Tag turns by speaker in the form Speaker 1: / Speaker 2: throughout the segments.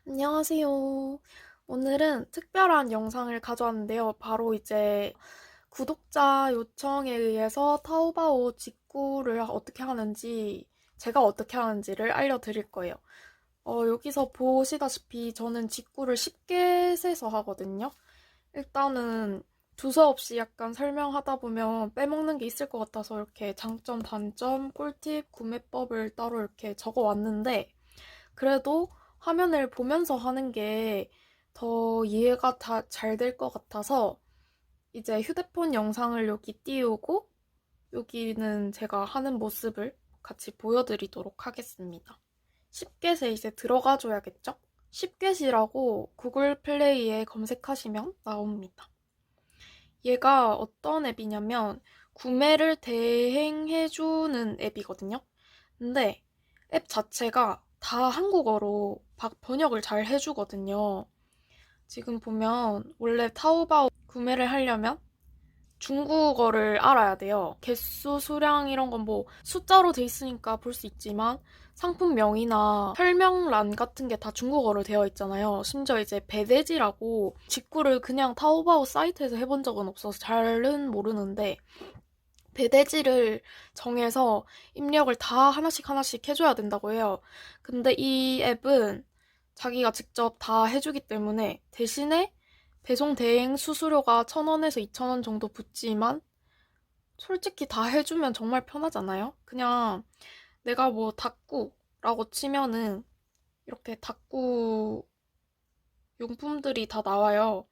Speaker 1: 안녕하세요. 오늘은 특별한 영상을 가져왔는데요. 바로 이제 구독자 요청에 의해서 타오바오 직구를 어떻게 하는지, 제가 어떻게 하는지를 알려드릴 거예요. 여기서 보시다시피 저는 직구를 쉽게 세서 하거든요. 일단은 두서없이 약간 설명하다 보면 빼먹는 게 있을 것 같아서 이렇게 장점, 단점, 꿀팁, 구매법을 따로 이렇게 적어 왔는데, 그래도 화면을 보면서 하는 게 더 이해가 다 잘 될 것 같아서 이제 휴대폰 영상을 여기 띄우고 여기는 제가 하는 모습을 같이 보여드리도록 하겠습니다. 쉽게세 이제 들어가 줘야겠죠? 쉽게시라고 구글 플레이에 검색하시면 나옵니다. 얘가 어떤 앱이냐면 구매를 대행해주는 앱이거든요. 근데 앱 자체가 다 한국어로 번역을 잘 해주거든요. 지금 보면 원래 타오바오 구매를 하려면 중국어를 알아야 돼요. 개수, 수량 이런 건 뭐 숫자로 돼 있으니까 볼 수 있지만 상품명이나 설명란 같은 게 다 중국어로 되어 있잖아요. 심지어 이제 배대지라고 직구를 그냥 타오바오 사이트에서 해본 적은 없어서 잘은 모르는데 배대지를 정해서 입력을 다 하나씩 하나씩 해줘야 된다고 해요. 근데 이 앱은 자기가 직접 다 해주기 때문에 대신에 배송 대행 수수료가 1,000원에서 2,000원 정도 붙지만 솔직히 다 해주면 정말 편하잖아요? 그냥 내가 뭐 닭구라고 치면은 이렇게 닭구 용품들이 다 나와요.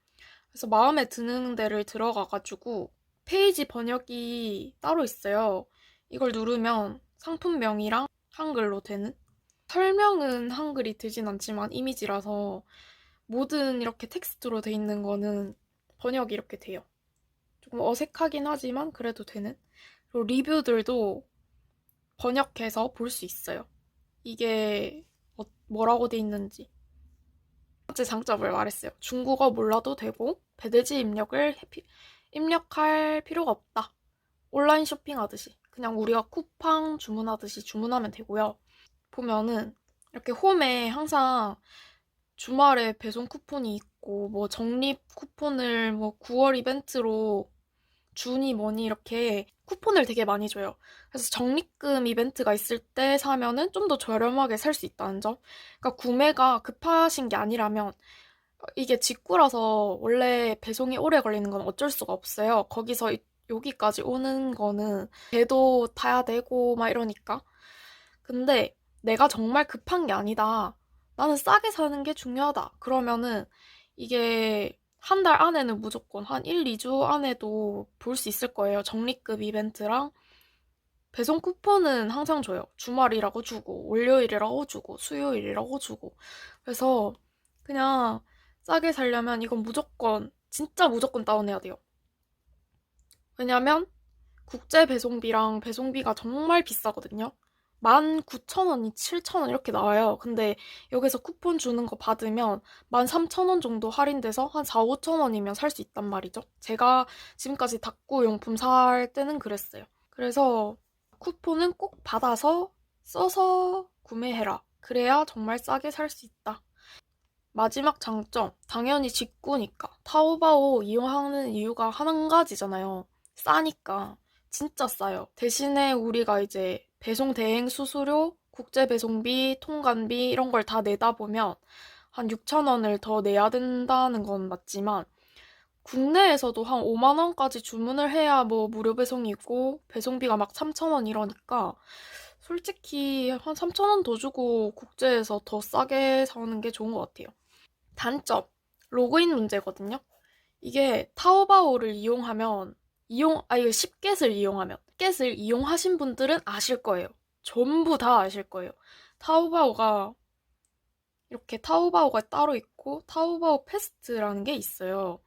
Speaker 1: 그래서 마음에 드는 데를 들어가가지고 페이지 번역이 따로 있어요. 이걸 누르면 상품명이랑 한글로 되는? 설명은 한글이 되진 않지만 이미지라서 모든 이렇게 텍스트로 돼 있는 거는 번역이 이렇게 돼요. 조금 어색하긴 하지만 그래도 되는? 그리고 리뷰들도 번역해서 볼 수 있어요. 이게 뭐라고 돼 있는지. 첫 번째 장점을 말했어요. 중국어 몰라도 되고 배대지 입력할 필요가 없다. 온라인 쇼핑하듯이 그냥 우리가 쿠팡 주문하듯이 주문하면 되고요. 보면은 이렇게 홈에 항상 주말에 배송 쿠폰이 있고 뭐 적립 쿠폰을 뭐 9월 이벤트로 주니 뭐니 이렇게 쿠폰을 되게 많이 줘요. 그래서 적립금 이벤트가 있을 때 사면은 좀 더 저렴하게 살 수 있다는 점. 그러니까 구매가 급하신 게 아니라면 이게 직구라서 원래 배송이 오래 걸리는 건 어쩔 수가 없어요. 거기서 여기까지 오는 거는 배도 타야 되고 막 이러니까. 근데 내가 정말 급한 게 아니다. 나는 싸게 사는 게 중요하다. 그러면은 이게 한 달 안에는 무조건 한 1, 2주 안에도 볼 수 있을 거예요. 적립금 이벤트랑 배송 쿠폰은 항상 줘요. 주말이라고 주고, 월요일이라고 주고, 수요일이라고 주고. 그래서 그냥 싸게 살려면 이건 무조건, 진짜 무조건 다운해야 돼요. 왜냐면 국제 배송비랑 배송비가 정말 비싸거든요. 19,000원이 7,000원 이렇게 나와요. 근데 여기서 쿠폰 주는 거 받으면 13,000원 정도 할인돼서 한 4, 5,000원이면 살 수 있단 말이죠. 제가 지금까지 닭구 용품 살 때는 그랬어요. 그래서 쿠폰은 꼭 받아서 써서 구매해라. 그래야 정말 싸게 살 수 있다. 마지막 장점, 당연히 직구니까. 타오바오 이용하는 이유가 한 가지잖아요. 싸니까. 진짜 싸요. 대신에 우리가 이제 배송 대행 수수료, 국제 배송비, 통관비 이런 걸 다 내다 보면 한 6,000원을 더 내야 된다는 건 맞지만 국내에서도 한 5만 원까지 주문을 해야 뭐 무료 배송이 있고 배송비가 막 3,000원 이러니까 솔직히 한 3,000원 더 주고 국제에서 더 싸게 사는 게 좋은 것 같아요. 단점, 로그인 문제거든요. 이게 타오바오를 이용하면, 이거 쉽겟을 이용하면, 쉽겟을 이용하신 분들은 아실 거예요. 전부 다 아실 거예요. 타오바오가, 이렇게 타오바오가 따로 있고, 타오바오 페스트라는 게 있어요.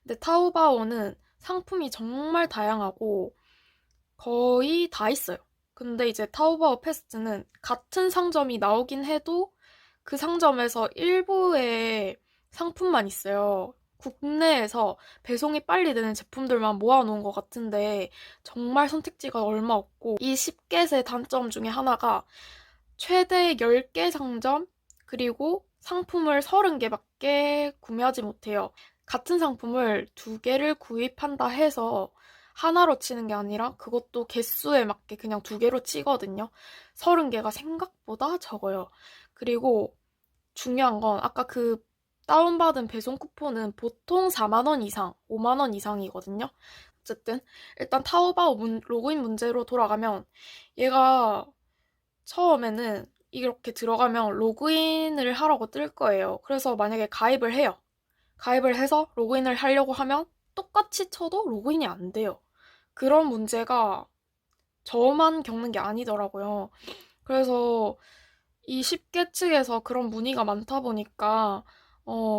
Speaker 1: 근데 타오바오는 상품이 정말 다양하고, 거의 다 있어요. 근데 이제 타오바오 페스트는 같은 상점이 나오긴 해도 그 상점에서 일부의 상품만 있어요. 국내에서 배송이 빨리 되는 제품들만 모아놓은 것 같은데 정말 선택지가 얼마 없고 이 10겟의 단점 중에 하나가 최대 10개 상점 그리고 상품을 30개밖에 구매하지 못해요. 같은 상품을 2개를 구입한다 해서 하나로 치는 게 아니라 그것도 개수에 맞게 그냥 2개로 치거든요. 30개가 생각보다 적어요. 그리고 중요한 건 아까 그 다운받은 배송 쿠폰은 보통 4만 원 이상, 5만 원 이상이거든요. 어쨌든 일단 타오바오 로그인 문제로 돌아가면 얘가 처음에는 이렇게 들어가면 로그인을 하라고 뜰 거예요. 그래서 만약에 가입을 해요. 가입을 해서 로그인을 하려고 하면 똑같이 쳐도 로그인이 안 돼요. 그런 문제가 저만 겪는 게 아니더라고요. 그래서 이 10개 측에서 그런 문의가 많다 보니까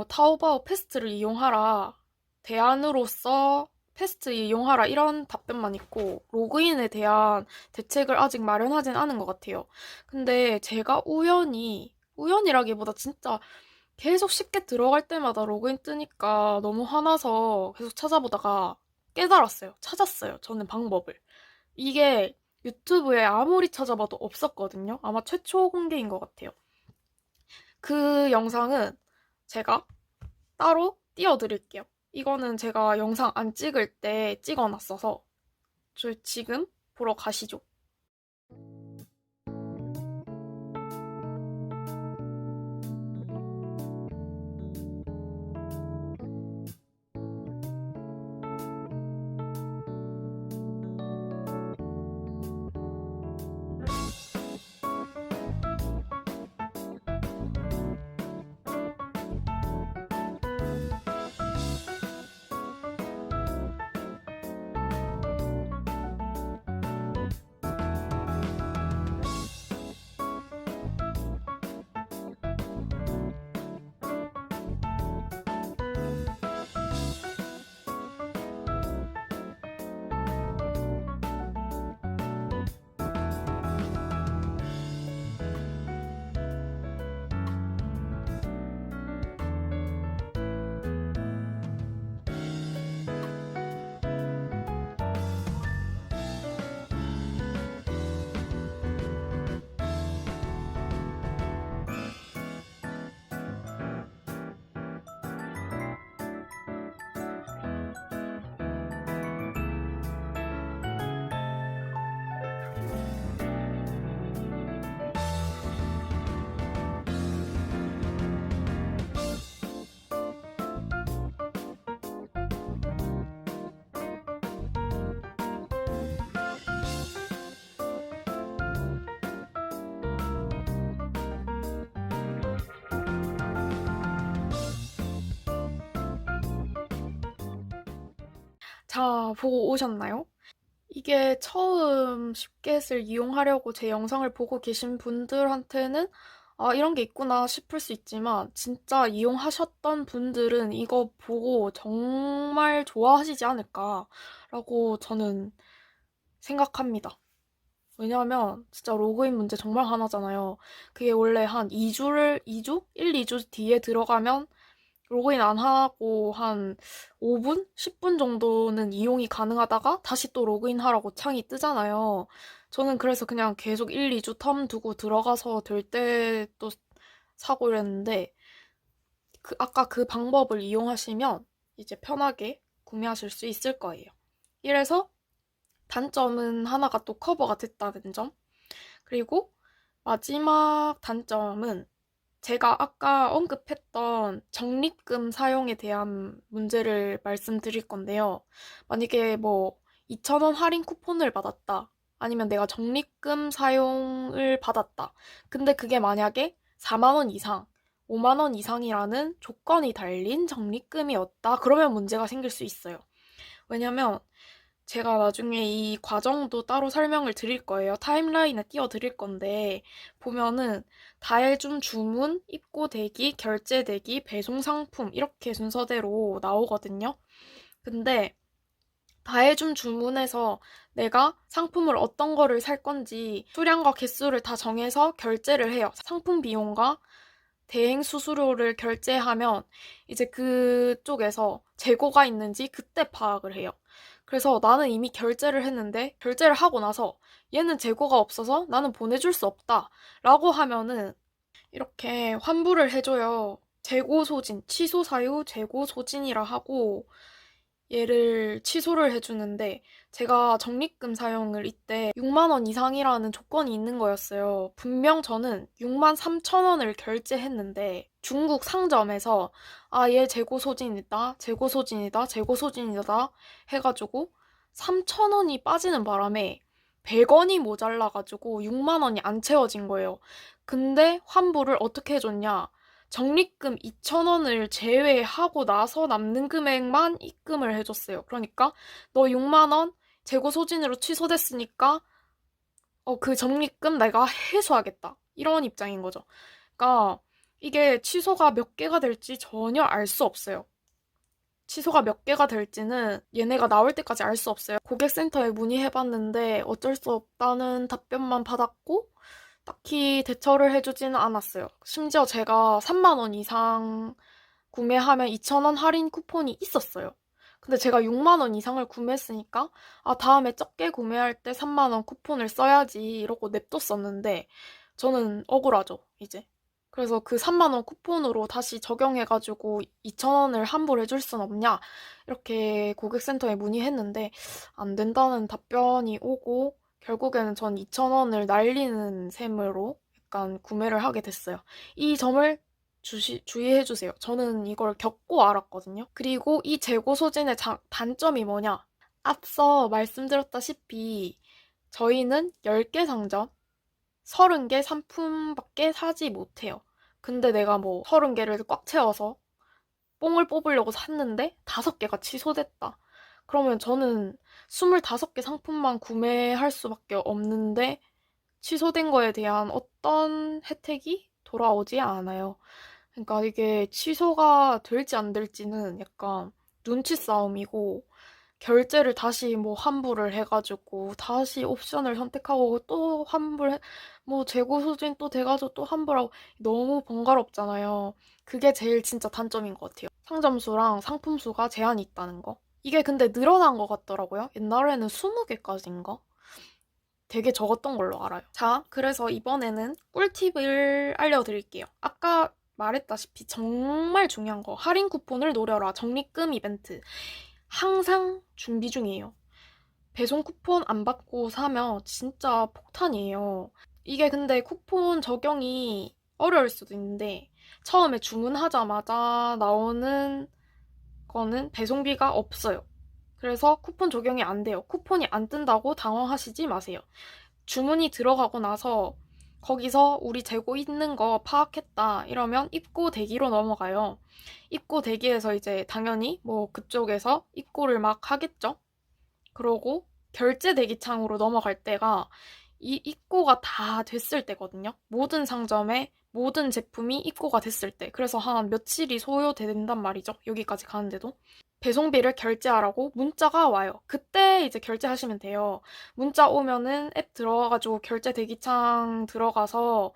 Speaker 1: 타오바오 패스트를 이용하라. 대안으로서 패스트 이용하라. 이런 답변만 있고 로그인에 대한 대책을 아직 마련하진 않은 것 같아요. 근데 제가 우연이라기보다 진짜 계속 쉽게 들어갈 때마다 로그인 뜨니까 너무 화나서 계속 찾아보다가 깨달았어요. 찾았어요. 저는 방법을. 이게 유튜브에 아무리 찾아봐도 없었거든요. 아마 최초 공개인 것 같아요. 그 영상은 제가 따로 띄워드릴게요. 이거는 제가 영상 안 찍을 때 찍어놨어서 저 지금 보러 가시죠. 자, 보고 오셨나요? 이게 처음 쉽게을 이용하려고 제 영상을 보고 계신 분들한테는 아, 이런 게 있구나 싶을 수 있지만 진짜 이용하셨던 분들은 이거 보고 정말 좋아하시지 않을까라고 저는 생각합니다. 왜냐하면 진짜 로그인 문제 정말 하나잖아요. 그게 원래 한 2주? 1, 2주 뒤에 들어가면 로그인 안 하고 한 5분? 10분 정도는 이용이 가능하다가 다시 또 로그인 하라고 창이 뜨잖아요. 저는 그래서 그냥 계속 1, 2주 텀 두고 들어가서 될 때 또 사고 이랬는데 아까 그 방법을 이용하시면 이제 편하게 구매하실 수 있을 거예요. 이래서 단점은 하나가 또 커버가 됐다는 점. 그리고 마지막 단점은 제가 아까 언급했던 적립금 사용에 대한 문제를 말씀드릴 건데요. 만약에 뭐 2,000원 할인 쿠폰을 받았다. 아니면 내가 적립금 사용을 받았다. 근데 그게 만약에 4만 원 이상, 5만 원 이상이라는 조건이 달린 적립금이었다. 그러면 문제가 생길 수 있어요. 왜냐면 제가 나중에 이 과정도 따로 설명을 드릴 거예요. 타임라인에 띄워 드릴 건데, 보면은 다해줌 주문, 입고 대기, 결제 대기, 배송 상품 이렇게 순서대로 나오거든요. 근데 다해줌 주문에서 내가 상품을 어떤 거를 살 건지 수량과 개수를 다 정해서 결제를 해요. 상품 비용과 대행 수수료를 결제하면 이제 그쪽에서 재고가 있는지 그때 파악을 해요. 그래서 나는 이미 결제를 했는데 결제를 하고 나서 얘는 재고가 없어서 나는 보내줄 수 없다 라고 하면은 이렇게 환불을 해줘요. 재고 소진, 취소 사유 재고 소진이라 하고 얘를 취소를 해주는데 제가 적립금 사용을 이때 6만 원 이상이라는 조건이 있는 거였어요. 분명 저는 6만 3천 원을 결제했는데 중국 상점에서 얘 재고 소진이다, 재고 소진이다, 재고 소진이다 해가지고 3천 원이 빠지는 바람에 100원이 모자라가지고 6만 원이 안 채워진 거예요. 근데 환불을 어떻게 해줬냐? 적립금 2,000원을 제외하고 나서 남는 금액만 입금을 해줬어요. 그러니까 너 6만 원 재고 소진으로 취소됐으니까 그 적립금 내가 회수하겠다. 이런 입장인 거죠. 그러니까 이게 취소가 몇 개가 될지 전혀 알 수 없어요. 취소가 몇 개가 될지는 얘네가 나올 때까지 알 수 없어요. 고객센터에 문의해봤는데 어쩔 수 없다는 답변만 받았고 딱히 대처를 해주지는 않았어요. 심지어 제가 3만 원 이상 구매하면 2,000원 할인 쿠폰이 있었어요. 근데 제가 6만 원 이상을 구매했으니까 다음에 적게 구매할 때 3만 원 쿠폰을 써야지 이러고 냅뒀었는데 저는 억울하죠, 이제. 그래서 그 3만 원 쿠폰으로 다시 적용해가지고 2,000원을 환불해줄 순 없냐? 이렇게 고객센터에 문의했는데 안 된다는 답변이 오고 결국에는 전 2,000원을 날리는 셈으로 약간 구매를 하게 됐어요. 이 점을 주의해주세요. 저는 이걸 겪고 알았거든요. 그리고 이 재고 소진의 단점이 뭐냐? 앞서 말씀드렸다시피 저희는 10개 상점, 30개 상품밖에 사지 못해요. 근데 내가 뭐 30개를 꽉 채워서 뽕을 뽑으려고 샀는데 5개가 취소됐다. 그러면 저는 25개 상품만 구매할 수밖에 없는데 취소된 거에 대한 어떤 혜택이 돌아오지 않아요. 그러니까 이게 취소가 될지 안 될지는 약간 눈치 싸움이고 결제를 다시 뭐 환불을 해가지고 다시 옵션을 선택하고 또 뭐 재고 소진 또 돼가지고 또 환불하고 너무 번거롭잖아요. 그게 제일 진짜 단점인 것 같아요. 상점 수랑 상품 수가 제한이 있다는 거. 이게 근데 늘어난 것 같더라고요. 옛날에는 20개까지인가? 되게 적었던 걸로 알아요. 자, 그래서 이번에는 꿀팁을 알려드릴게요. 아까 말했다시피 정말 중요한 거 할인 쿠폰을 노려라. 적립금 이벤트. 항상 준비 중이에요. 배송 쿠폰 안 받고 사면 진짜 폭탄이에요. 이게 근데 쿠폰 적용이 어려울 수도 있는데 처음에 주문하자마자 나오는 거는 배송비가 없어요. 그래서 쿠폰 적용이 안 돼요. 쿠폰이 안 뜬다고 당황하시지 마세요. 주문이 들어가고 나서 거기서 우리 재고 있는 거 파악했다 이러면 입고 대기로 넘어가요. 입고 대기에서 이제 당연히 뭐 그쪽에서 입고를 막 하겠죠. 그러고 결제 대기 창으로 넘어갈 때가 이 입고가 다 됐을 때거든요. 모든 상점에 모든 제품이 입고가 됐을 때. 그래서 한 며칠이 소요된단 말이죠. 여기까지 가는데도. 배송비를 결제하라고 문자가 와요. 그때 이제 결제하시면 돼요. 문자 오면은 앱 들어가가지고 결제 대기창 들어가서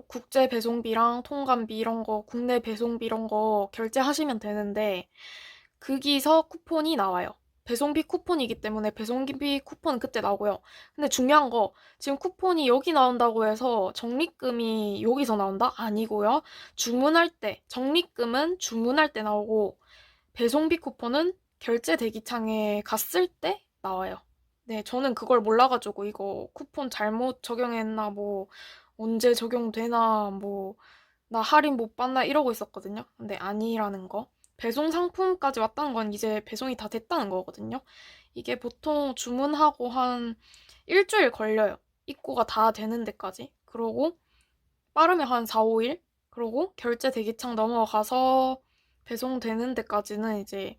Speaker 1: 국제 배송비랑 통관비 이런 거, 국내 배송비 이런 거 결제하시면 되는데 거기서 쿠폰이 나와요. 배송비 쿠폰이기 때문에 배송비 쿠폰은 그때 나오고요. 근데 중요한 거 지금 쿠폰이 여기 나온다고 해서 적립금이 여기서 나온다? 아니고요. 주문할 때 적립금은 주문할 때 나오고 배송비 쿠폰은 결제 대기창에 갔을 때 나와요. 네, 저는 그걸 몰라가지고 이거 쿠폰 잘못 적용했나 뭐 언제 적용되나 뭐 나 할인 못 받나 이러고 있었거든요. 근데 아니라는 거. 배송 상품까지 왔다는 건 이제 배송이 다 됐다는 거거든요. 이게 보통 주문하고 한 일주일 걸려요. 입고가 다 되는 데까지. 그러고 빠르면 한 4, 5일? 그러고 결제 대기창 넘어가서 배송되는 데까지는 이제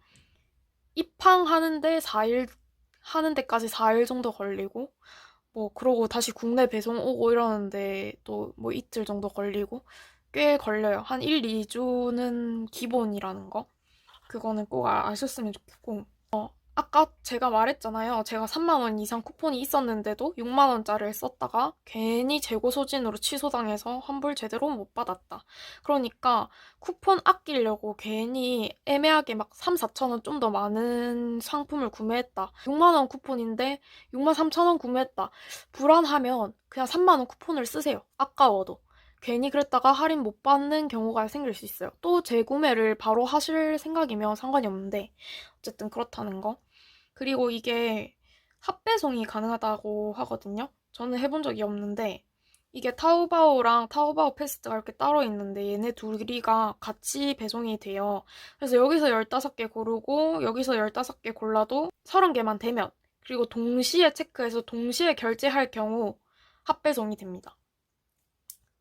Speaker 1: 입항하는데 4일 하는 데까지 4일 정도 걸리고 뭐 그러고 다시 국내 배송 오고 이러는데 또 뭐 이틀 정도 걸리고 꽤 걸려요. 한 1, 2주는 기본이라는 거. 그거는 꼭 아셨으면 좋겠고. 아까 제가 말했잖아요. 제가 3만 원 이상 쿠폰이 있었는데도 6만 원짜리를 썼다가 괜히 재고 소진으로 취소당해서 환불 제대로 못 받았다. 그러니까 쿠폰 아끼려고 괜히 애매하게 막 3, 4천 원 좀 더 많은 상품을 구매했다. 6만 원 쿠폰인데 6만 3천 원 구매했다. 불안하면 그냥 3만 원 쿠폰을 쓰세요. 아까워도. 괜히 그랬다가 할인 못 받는 경우가 생길 수 있어요. 또 재구매를 바로 하실 생각이면 상관이 없는데 어쨌든 그렇다는 거. 그리고 이게 합배송이 가능하다고 하거든요. 저는 해본 적이 없는데 이게 타오바오랑 타오바오 패스트가 이렇게 따로 있는데 얘네 둘이가 같이 배송이 돼요. 그래서 여기서 15개 고르고 여기서 15개 골라도 30개만 되면 그리고 동시에 체크해서 동시에 결제할 경우 합배송이 됩니다.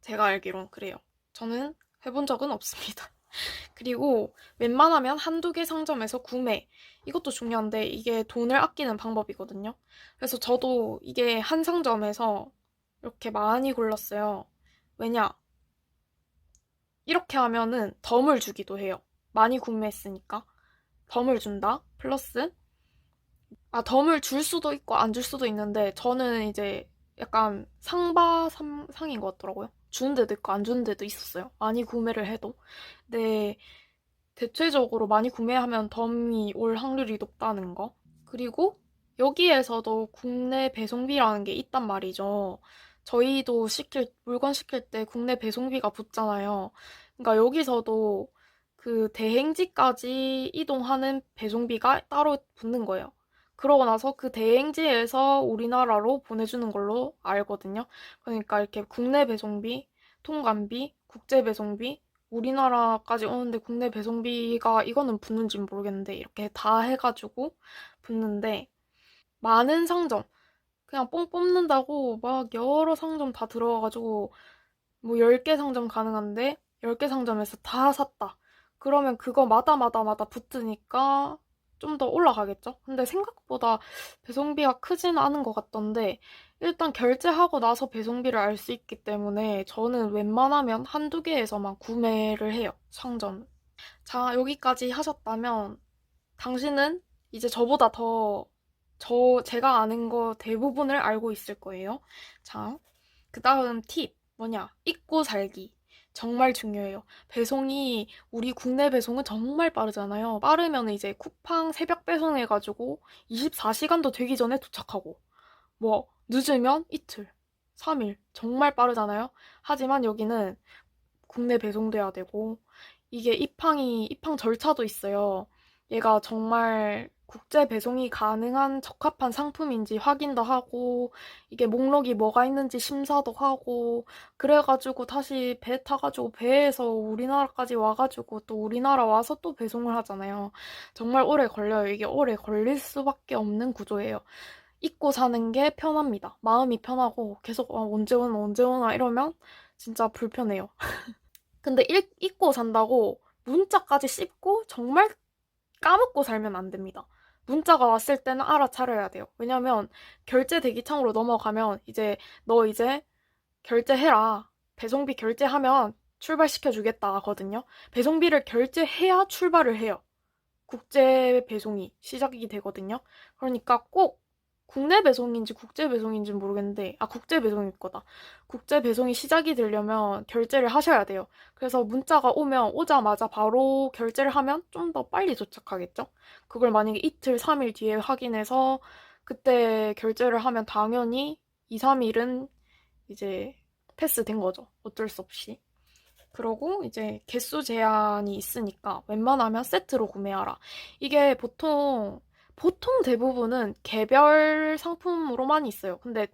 Speaker 1: 제가 알기론 그래요. 저는 해본 적은 없습니다. 그리고 웬만하면 한두 개 상점에서 구매. 이것도 중요한데 이게 돈을 아끼는 방법이거든요. 그래서 저도 이게 한 상점에서 이렇게 많이 골랐어요. 왜냐? 이렇게 하면은 덤을 주기도 해요. 많이 구매했으니까. 덤을 준다. 플러스 덤을 줄 수도 있고 안 줄 수도 있는데 저는 이제 약간 상인 것 같더라고요. 주는 데도 있고 안 주는 데도 있었어요. 많이 구매를 해도. 근데 대체적으로 많이 구매하면 덤이 올 확률이 높다는 거. 그리고 여기에서도 국내 배송비라는 게 있단 말이죠. 저희도 물건 시킬 때 국내 배송비가 붙잖아요. 그러니까 여기서도 그 대행지까지 이동하는 배송비가 따로 붙는 거예요. 그러고 나서 그 대행지에서 우리나라로 보내주는 걸로 알거든요. 그러니까 이렇게 국내 배송비, 통관비, 국제 배송비, 우리나라까지 오는데 국내 배송비가 이거는 붙는지는 모르겠는데 이렇게 다 해가지고 붙는데 많은 상점 그냥 뽕 뽑는다고 막 여러 상점 다 들어가가지고 뭐 10개 상점 가능한데 10개 상점에서 다 샀다. 그러면 그거 마다 붙으니까 좀 더 올라가겠죠? 근데 생각보다 배송비가 크진 않은 것 같던데 일단 결제하고 나서 배송비를 알 수 있기 때문에 저는 웬만하면 한두 개에서만 구매를 해요. 상점. 자, 여기까지 하셨다면 당신은 이제 저보다 제가 아는 거 대부분을 알고 있을 거예요. 자, 그 다음 팁, 뭐냐? 잊고 살기. 정말 중요해요. 우리 국내 배송은 정말 빠르잖아요. 빠르면 이제 쿠팡 새벽 배송해가지고 24시간도 되기 전에 도착하고, 뭐, 늦으면 이틀, 3일. 정말 빠르잖아요. 하지만 여기는 국내 배송돼야 되고, 이게 입항 절차도 있어요. 얘가 정말 국제 배송이 가능한 적합한 상품인지 확인도 하고, 이게 목록이 뭐가 있는지 심사도 하고, 그래가지고 다시 배 타가지고 배에서 우리나라까지 와가지고 또 우리나라 와서 또 배송을 하잖아요. 정말 오래 걸려요. 이게 오래 걸릴 수밖에 없는 구조예요. 잊고 사는 게 편합니다. 마음이 편하고 계속 언제 오나 이러면 진짜 불편해요. 근데 잊고 산다고 문자까지 씹고 정말 까먹고 살면 안 됩니다. 문자가 왔을 때는 알아차려야 돼요. 왜냐면 결제 대기창으로 넘어가면 이제 결제해라. 배송비 결제하면 출발시켜주겠다 하거든요. 배송비를 결제해야 출발을 해요. 국제 배송이 시작이 되거든요. 그러니까 꼭 국내 배송인지 국제 배송인지 모르겠는데, 국제 배송일 거다. 국제 배송이 시작이 되려면 결제를 하셔야 돼요. 그래서 문자가 오자마자 바로 결제를 하면 좀 더 빨리 도착하겠죠? 그걸 만약에 이틀, 3일 뒤에 확인해서 그때 결제를 하면 당연히 2, 3일은 이제 패스된 거죠. 어쩔 수 없이. 그러고 이제 개수 제한이 있으니까 웬만하면 세트로 구매하라. 이게 보통 대부분은 개별 상품으로만 있어요. 근데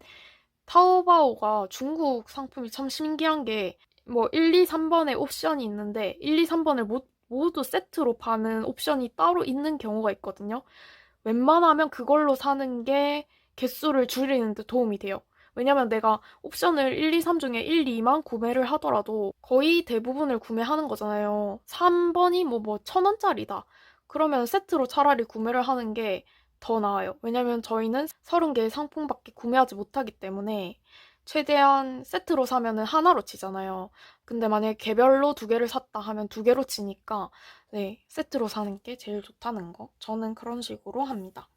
Speaker 1: 타오바오가 중국 상품이 참 신기한 게 뭐 1, 2, 3번에 옵션이 있는데 1, 2, 3번을 모두 세트로 파는 옵션이 따로 있는 경우가 있거든요. 웬만하면 그걸로 사는 게 개수를 줄이는 데 도움이 돼요. 왜냐면 내가 옵션을 1, 2, 3 중에 1, 2만 구매를 하더라도 거의 대부분을 구매하는 거잖아요. 3번이 뭐 1,000원짜리다. 그러면 세트로 차라리 구매를 하는 게 더 나아요. 왜냐면 저희는 30개의 상품밖에 구매하지 못하기 때문에 최대한 세트로 사면은 하나로 치잖아요. 근데 만약에 개별로 2개를 샀다 하면 2개로 치니까 네, 세트로 사는 게 제일 좋다는 거. 저는 그런 식으로 합니다.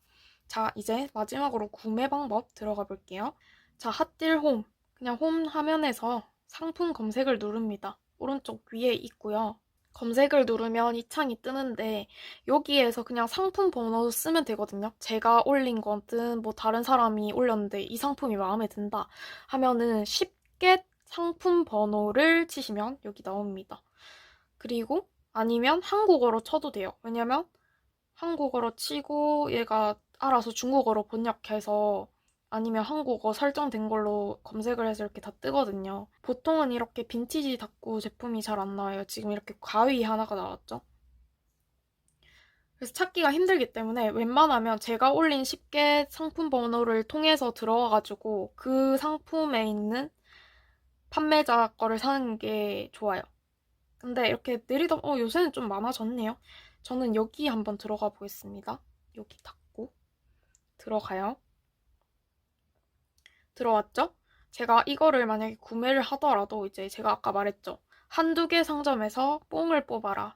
Speaker 1: 자, 이제 마지막으로 구매 방법 들어가 볼게요. 자, 핫딜 홈. 그냥 홈 화면에서 상품 검색을 누릅니다. 오른쪽 위에 있고요. 검색을 누르면 이 창이 뜨는데 여기에서 그냥 상품 번호 쓰면 되거든요. 제가 올린 거든 뭐 다른 사람이 올렸는데 이 상품이 마음에 든다 하면은 쉽게 상품 번호를 치시면 여기 나옵니다. 그리고 아니면 한국어로 쳐도 돼요. 왜냐면 한국어로 치고 얘가 알아서 중국어로 번역해서 아니면 한국어 설정된 걸로 검색을 해서 이렇게 다 뜨거든요. 보통은 이렇게 빈티지 다꾸 제품이 잘 안 나와요. 지금 이렇게 가위 하나가 나왔죠. 그래서 찾기가 힘들기 때문에 웬만하면 제가 올린 10개 상품 번호를 통해서 들어와가지고 그 상품에 있는 판매자 거를 사는 게 좋아요. 근데 이렇게 내리다, 요새는 좀 많아졌네요. 저는 여기 한번 들어가 보겠습니다. 여기 닫고 들어가요. 들어왔죠? 제가 이거를 만약에 구매를 하더라도 이제 제가 아까 말했죠. 한두 개 상점에서 뽕을 뽑아라.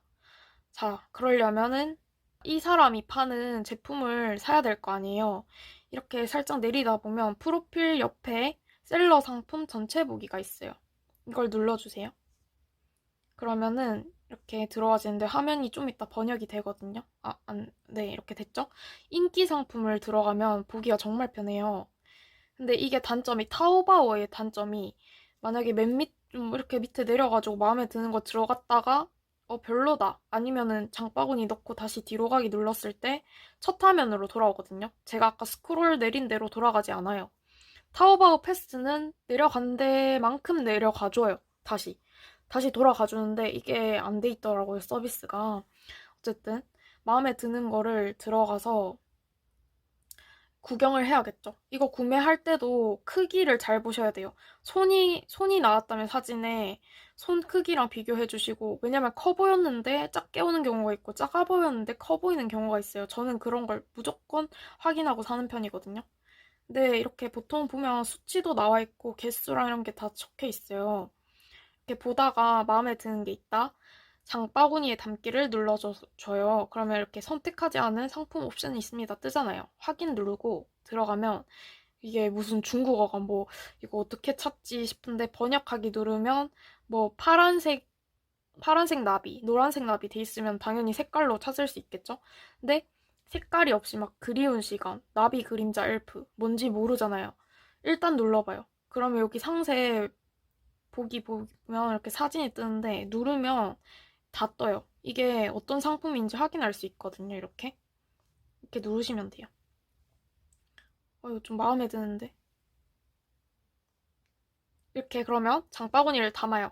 Speaker 1: 자, 그러려면은 이 사람이 파는 제품을 사야 될 거 아니에요. 이렇게 살짝 내리다 보면 프로필 옆에 셀러 상품 전체 보기가 있어요. 이걸 눌러주세요. 그러면은 이렇게 들어와지는데 화면이 좀 이따 번역이 되거든요. 네, 이렇게 됐죠? 인기 상품을 들어가면 보기가 정말 편해요. 근데 이게 단점이, 타오바오의 단점이 만약에 좀 이렇게 밑에 내려가지고 마음에 드는 거 들어갔다가 별로다. 아니면은 장바구니 넣고 다시 뒤로 가기 눌렀을 때 첫 화면으로 돌아오거든요. 제가 아까 스크롤 내린 대로 돌아가지 않아요. 타오바오 패스는 내려간 데만큼 내려가줘요. 다시 돌아가주는데 이게 안 돼 있더라고요, 서비스가. 어쨌든 마음에 드는 거를 들어가서 구경을 해야겠죠. 이거 구매할 때도 크기를 잘 보셔야 돼요. 손이 나왔다면 사진에 손 크기랑 비교해 주시고, 왜냐면 커 보였는데 작게 오는 경우가 있고, 작아 보였는데 커 보이는 경우가 있어요. 저는 그런 걸 무조건 확인하고 사는 편이거든요. 근데 이렇게 보통 보면 수치도 나와 있고, 개수랑 이런 게 다 적혀 있어요. 이렇게 보다가 마음에 드는 게 있다. 장바구니에 담기를 눌러줘요. 그러면 이렇게 선택하지 않은 상품 옵션이 있습니다. 뜨잖아요. 확인 누르고 들어가면 이게 무슨 중국어가 뭐 이거 어떻게 찾지 싶은데 번역하기 누르면 뭐 파란색 나비, 노란색 나비 돼 있으면 당연히 색깔로 찾을 수 있겠죠? 근데 색깔이 없이 막 그리운 시간, 나비 그림자 엘프, 뭔지 모르잖아요. 일단 눌러봐요. 그러면 여기 상세 보기 보면 이렇게 사진이 뜨는데 누르면 다 떠요. 이게 어떤 상품인지 확인할 수 있거든요. 이렇게 누르시면 돼요. 이거 좀 마음에 드는데. 이렇게 그러면 장바구니를 담아요.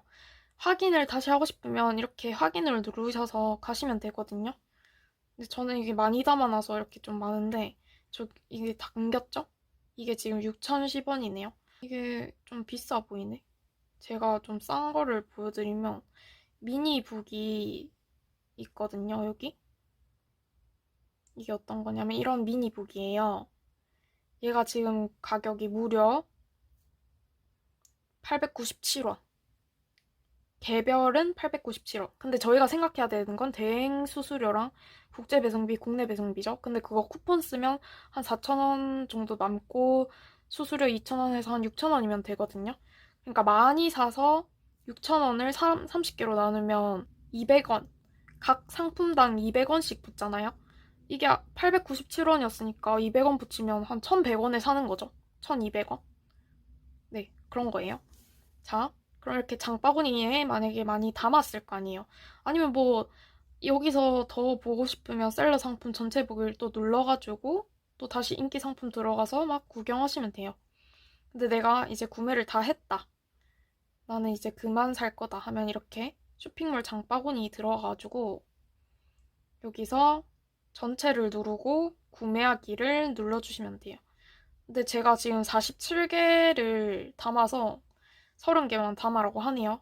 Speaker 1: 확인을 다시 하고 싶으면 이렇게 확인을 누르셔서 가시면 되거든요. 근데 저는 이게 많이 담아놔서 이렇게 좀 많은데 이게 담겼죠? 이게 지금 6,010원이네요. 이게 좀 비싸 보이네. 제가 좀 싼 거를 보여드리면 미니북이 있거든요, 여기. 이게 어떤 거냐면 이런 미니북이에요. 얘가 지금 가격이 무려 897원. 개별은 897원. 근데 저희가 생각해야 되는 건 대행 수수료랑 국제 배송비, 국내 배송비죠. 근데 그거 쿠폰 쓰면 한 4,000원 정도 남고 수수료 2,000원에서 한 6,000원이면 되거든요. 그러니까 많이 사서 6,000원을 30개로 나누면 200원. 각 상품당 200원씩 붙잖아요. 이게 897원이었으니까 200원 붙이면 한 1,100원에 사는 거죠. 1,200원. 네, 그런 거예요. 자, 그럼 이렇게 장바구니에 만약에 많이 담았을 거 아니에요. 아니면 뭐 여기서 더 보고 싶으면 셀러 상품 전체 보기를 또 눌러가지고 또 다시 인기 상품 들어가서 막 구경하시면 돼요. 근데 내가 이제 구매를 다 했다. 나는 이제 그만 살 거다 하면 이렇게 쇼핑몰 장바구니 들어가가지고 여기서 전체를 누르고 구매하기를 눌러주시면 돼요. 근데 제가 지금 47개를 담아서 30개만 담아라고 하네요.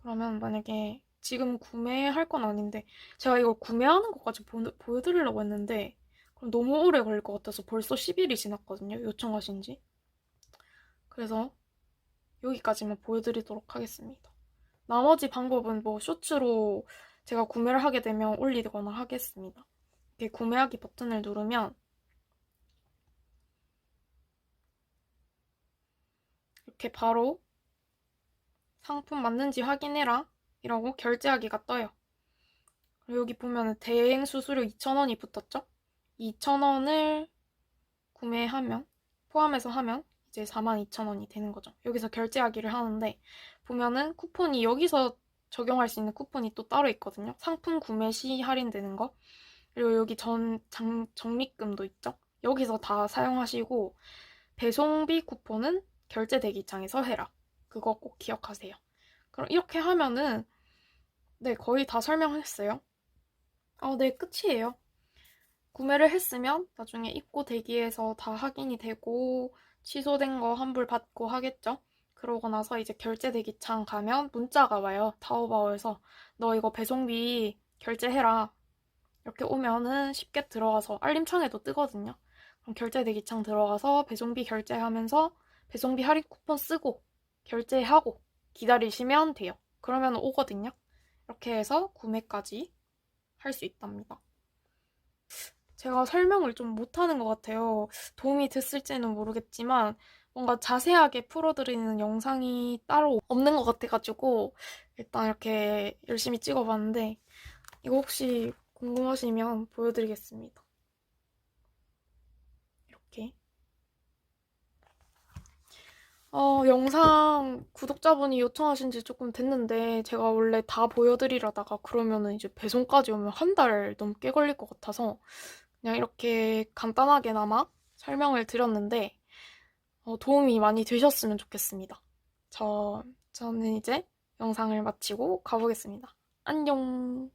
Speaker 1: 그러면 만약에 지금 구매할 건 아닌데 제가 이걸 구매하는 것까지 보여드리려고 했는데 그럼 너무 오래 걸릴 것 같아서 벌써 10일이 지났거든요. 요청하신 지. 그래서 여기까지만 보여드리도록 하겠습니다. 나머지 방법은 뭐 쇼츠로 제가 구매를 하게 되면 올리거나 하겠습니다. 이렇게 구매하기 버튼을 누르면 이렇게 바로 상품 맞는지 확인해라 이라고 결제하기가 떠요. 그리고 여기 보면 대행 수수료 2,000원이 붙었죠? 2,000원을 구매하면 포함해서 하면 이제 42,000원이 되는 거죠. 여기서 결제하기를 하는데 보면은 쿠폰이 여기서 적용할 수 있는 쿠폰이 또 따로 있거든요. 상품 구매 시 할인되는 거. 그리고 여기 적립금도 있죠. 여기서 다 사용하시고 배송비 쿠폰은 결제 대기창에서 해라. 그거 꼭 기억하세요. 그럼 이렇게 하면은 네, 거의 다 설명했어요. 네, 끝이에요. 구매를 했으면 나중에 입고 대기해서 다 확인이 되고 취소된 거 환불 받고 하겠죠? 그러고 나서 이제 결제 대기창 가면 문자가 와요. 타오바오에서 너 이거 배송비 결제해라. 이렇게 오면은 쉽게 들어가서 알림창에도 뜨거든요. 그럼 결제 대기창 들어가서 배송비 결제하면서 배송비 할인 쿠폰 쓰고 결제하고 기다리시면 돼요. 그러면 오거든요. 이렇게 해서 구매까지 할 수 있답니다. 제가 설명을 좀 못하는 것 같아요. 도움이 됐을지는 모르겠지만 뭔가 자세하게 풀어드리는 영상이 따로 없는 것 같아가지고 일단 이렇게 열심히 찍어봤는데 이거 혹시 궁금하시면 보여드리겠습니다. 이렇게. 영상 구독자분이 요청하신 지 조금 됐는데 제가 원래 다 보여드리려다가 그러면은 이제 배송까지 오면 한 달 넘게 걸릴 것 같아서 그냥 이렇게 간단하게나마 설명을 드렸는데 도움이 많이 되셨으면 좋겠습니다. 저는 이제 영상을 마치고 가보겠습니다. 안녕!